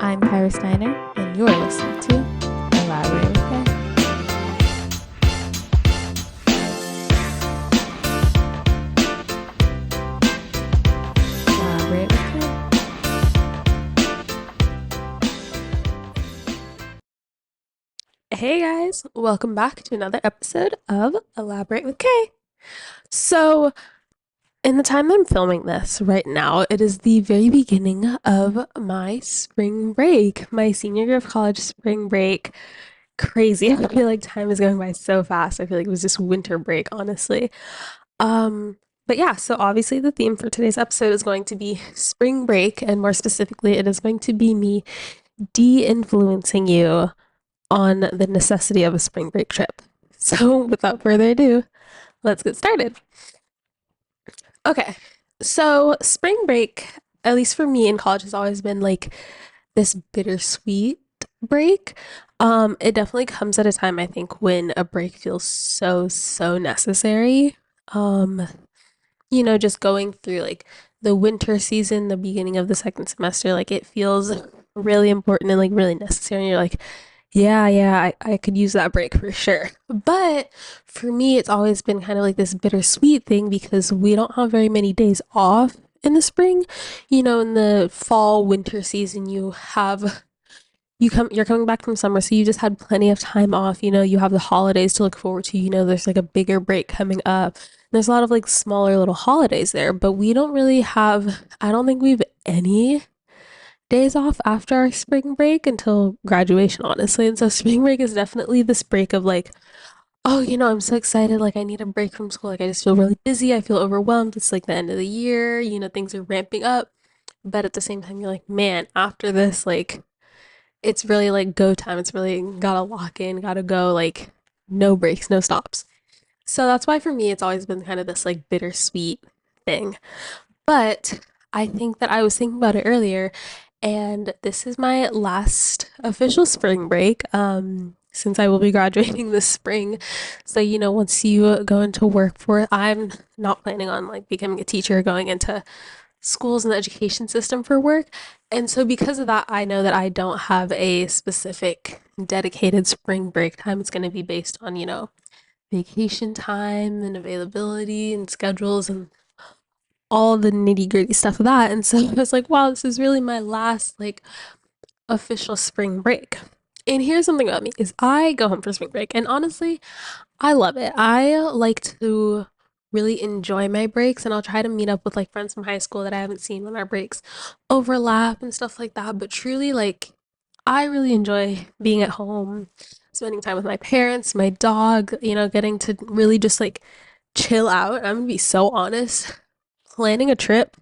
I'm Khyra Steiner, and you're listening to Elaborate with K. Elaborate with K. Hey guys, welcome back to another episode of Elaborate with K. So, in the time that I'm filming this right now, it is the very beginning of my spring break, my senior year of college spring break. Crazy. I feel like time is going by so fast. I feel like it was just winter break, honestly. But yeah, so obviously the theme for today's episode is going to be spring break, and more specifically, it is going to be me de-influencing you on the necessity of a spring break trip. So without further ado, let's get started. Okay, so spring break, at least for me in college, has always been like this bittersweet break. It definitely comes at a time I think when a break feels so necessary. Um, just going through like the winter season, the beginning of the second semester, like it feels really important and like really necessary. And you're like, yeah, I could use that break for sure. But for me, it's always been kind of like this bittersweet thing because we don't have very many days off in the spring. In the fall, winter season, you're coming back from summer, so you just had plenty of time off. You have the holidays to look forward to. There's like a bigger break coming up. There's a lot of like smaller little holidays there, but we don't really have, I don't think we have any days off after our spring break until graduation, honestly. And so spring break is definitely this break of like, oh, I'm so excited. Like, I need a break from school. Like, I just feel really busy. I feel overwhelmed. It's like the end of the year. Things are ramping up. But at the same time, you're like, man, after this, like, it's really like go time. It's really gotta lock in, gotta go, like, no breaks, no stops. So that's why for me, it's always been kind of this like bittersweet thing. But I think that I was thinking about it earlier, and this is my last official spring break. Since I will be graduating this spring. So, once you go into work for it, I'm not planning on like becoming a teacher, going into schools and the education system for work. And so, because of that, I know that I don't have a specific dedicated spring break time. It's going to be based on, vacation time and availability and schedules and all the nitty gritty stuff of that. And so I was like, wow, this is really my last like official spring break. And here's something about me is I go home for spring break and honestly, I love it. I like to really enjoy my breaks and I'll try to meet up with like friends from high school that I haven't seen when our breaks overlap and stuff like that. But truly like I really enjoy being at home, spending time with my parents, my dog, getting to really just like chill out. I'm gonna be so honest. Planning a trip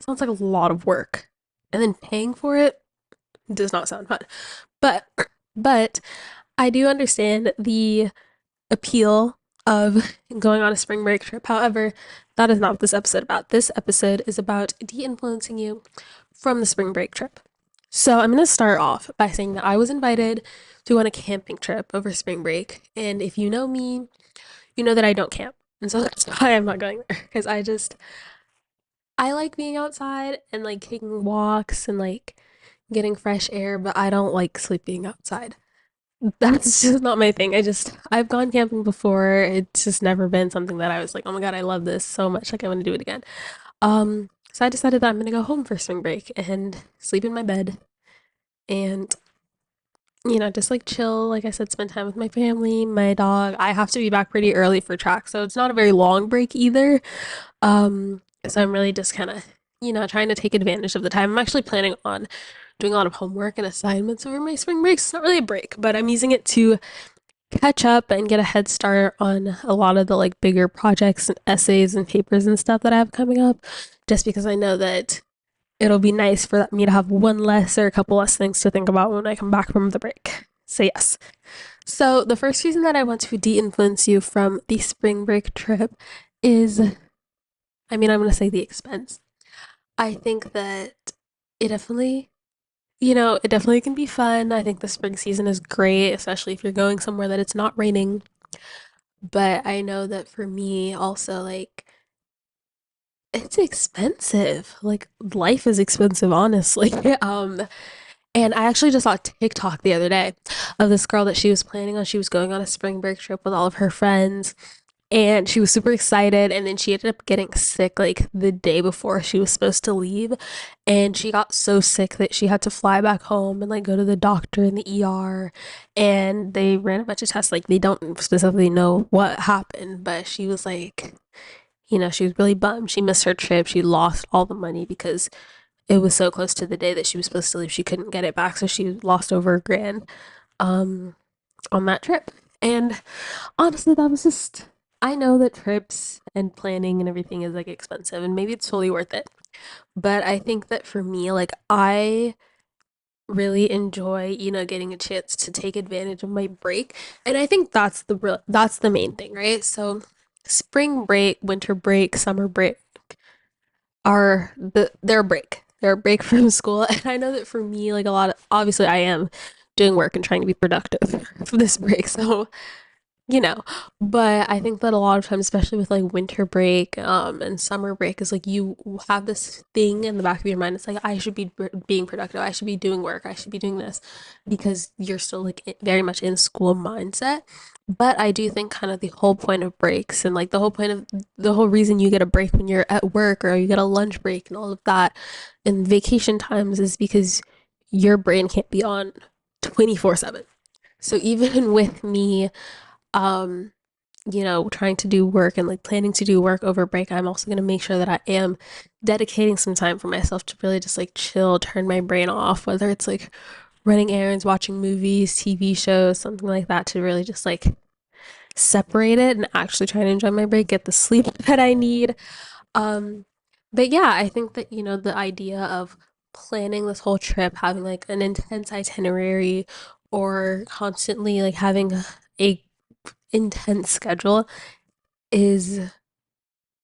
sounds like a lot of work. And then paying for it does not sound fun. But but I do understand the appeal of going on a spring break trip. However, that is not what this episode about. This episode is about de-influencing you from the spring break trip. So I'm going to start off by saying that I was invited to go on a camping trip over spring break. And if you know me, you know that I don't camp. And so that's why I'm not going there. Because I like being outside and like taking walks and like getting fresh air, but I don't like sleeping outside. That's just not my thing. I've gone camping before. It's just never been something that I was like, oh my God, I love this so much. Like, I want to do it again. So I decided that I'm gonna go home for spring break and sleep in my bed and, just like chill. Like I said, spend time with my family, my dog. I have to be back pretty early for track, so it's not a very long break either. So I'm really just kind of, trying to take advantage of the time. I'm actually planning on doing a lot of homework and assignments over my spring break. It's not really a break, but I'm using it to catch up and get a head start on a lot of the like bigger projects and essays and papers and stuff that I have coming up, just because I know that it'll be nice for me to have one less or a couple less things to think about when I come back from the break. So yes. So the first reason that I want to de-influence you from the spring break trip is, I'm going to say the expense. I think that it definitely it definitely can be fun. I think the spring season is great, especially if you're going somewhere that it's not raining. But I know that for me, also, like, it's expensive. Like, life is expensive, honestly. And I actually just saw a TikTok the other day of this girl that she was planning on. She was going on a spring break trip with all of her friends, and she was super excited, and then she ended up getting sick like the day before she was supposed to leave, and she got so sick that she had to fly back home and like go to the doctor in the ER, and they ran a bunch of tests. Like, they don't specifically know what happened, but she was like, she was really bummed. She missed her trip. She lost all the money because it was so close to the day that she was supposed to leave. She couldn't get it back, so she lost over a grand um on that trip. And honestly, that was just, I know that trips and planning and everything is like expensive, and maybe it's totally worth it. But I think that for me, like, I really enjoy, getting a chance to take advantage of my break. And I think that's the main thing, right? So spring break, winter break, summer break are their break. Their break from school. And I know that for me, like, a lot of, obviously I am doing work and trying to be productive for this break. So, you know but I think that a lot of times, especially with like winter break and summer break, is like you have this thing in the back of your mind. It's like, I should be being productive, I should be doing work, I should be doing this, because you're still like very much in school mindset. But I do think kind of the whole point of breaks, and like the whole point of the whole reason you get a break when you're at work, or you get a lunch break and all of that in vacation times, is because your brain can't be on 24/7. So even with me, um trying to do work and like planning to do work over break, I'm also going to make sure that I am dedicating some time for myself to really just like chill, turn my brain off, whether it's like running errands, watching movies, TV shows, something like that, to really just like separate it and actually try to enjoy my break, get the sleep that I need. um but yeah, I think that the idea of planning this whole trip, having like an intense itinerary, or constantly like having a intense schedule, is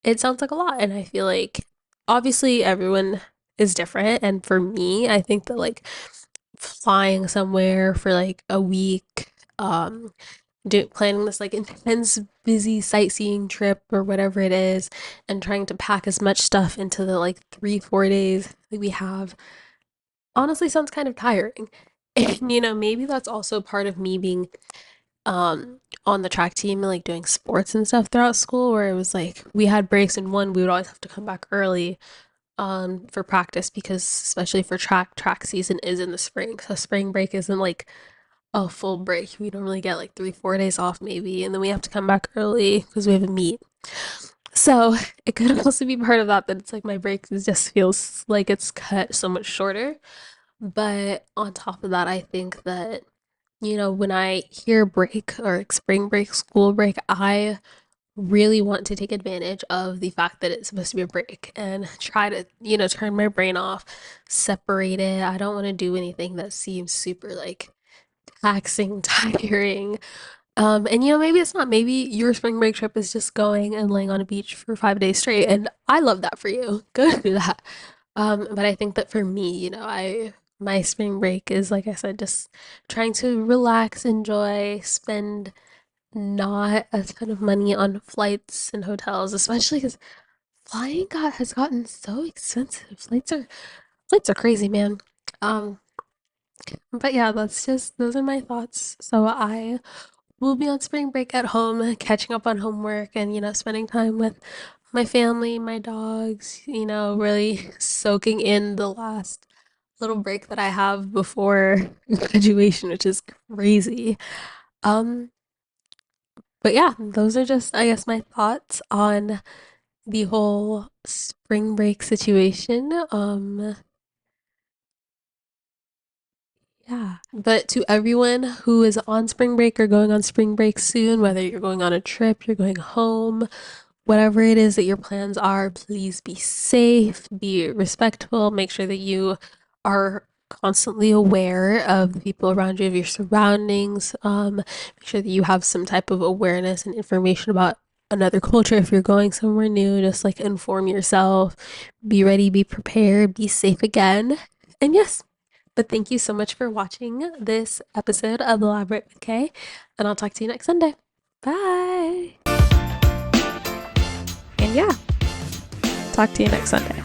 it sounds like a lot. And I feel like obviously everyone is different, and for me, I think that like flying somewhere for like a week, planning this like intense busy sightseeing trip or whatever it is, and trying to pack as much stuff into the like 3-4 days that we have, honestly sounds kind of tiring. And maybe that's also part of me being on the track team and like doing sports and stuff throughout school, where it was like we had breaks, and one, we would always have to come back early for practice, because especially for track season is in the spring, so spring break isn't like a full break. We normally get like 3-4 days off maybe, and then we have to come back early because we have a meet. So it could also be part of that, that it's like my break just feels like it's cut so much shorter. But on top of that, I think that when I hear break, or like spring break, school break, I really want to take advantage of the fact that it's supposed to be a break, and try to, turn my brain off, separate it. I don't want to do anything that seems super like taxing, tiring. And maybe it's not. Maybe your spring break trip is just going and laying on a beach for 5 days straight, and I love that for you. Go do that. But I think that for me, my spring break is, like I said, just trying to relax, enjoy, spend not a ton of money on flights and hotels, especially because has gotten so expensive. Flights are crazy, man. Um, but yeah, those are my thoughts. So I will be on spring break at home, catching up on homework, and spending time with my family, my dogs, really soaking in the last little break that I have before graduation, which is crazy. Um, but yeah, those are just, I guess, my thoughts on the whole spring break situation. Yeah. But to everyone who is on spring break or going on spring break soon, whether you're going on a trip, you're going home, whatever it is that your plans are, please be safe, be respectful, make sure that you are constantly aware of the people around you, of your surroundings. Make sure that you have some type of awareness and information about another culture. If you're going somewhere new, just like inform yourself, be ready, be prepared, be safe again. And yes, but thank you so much for watching this episode of Elaborate with K, and I'll talk to you next Sunday. Bye. And yeah, talk to you next Sunday.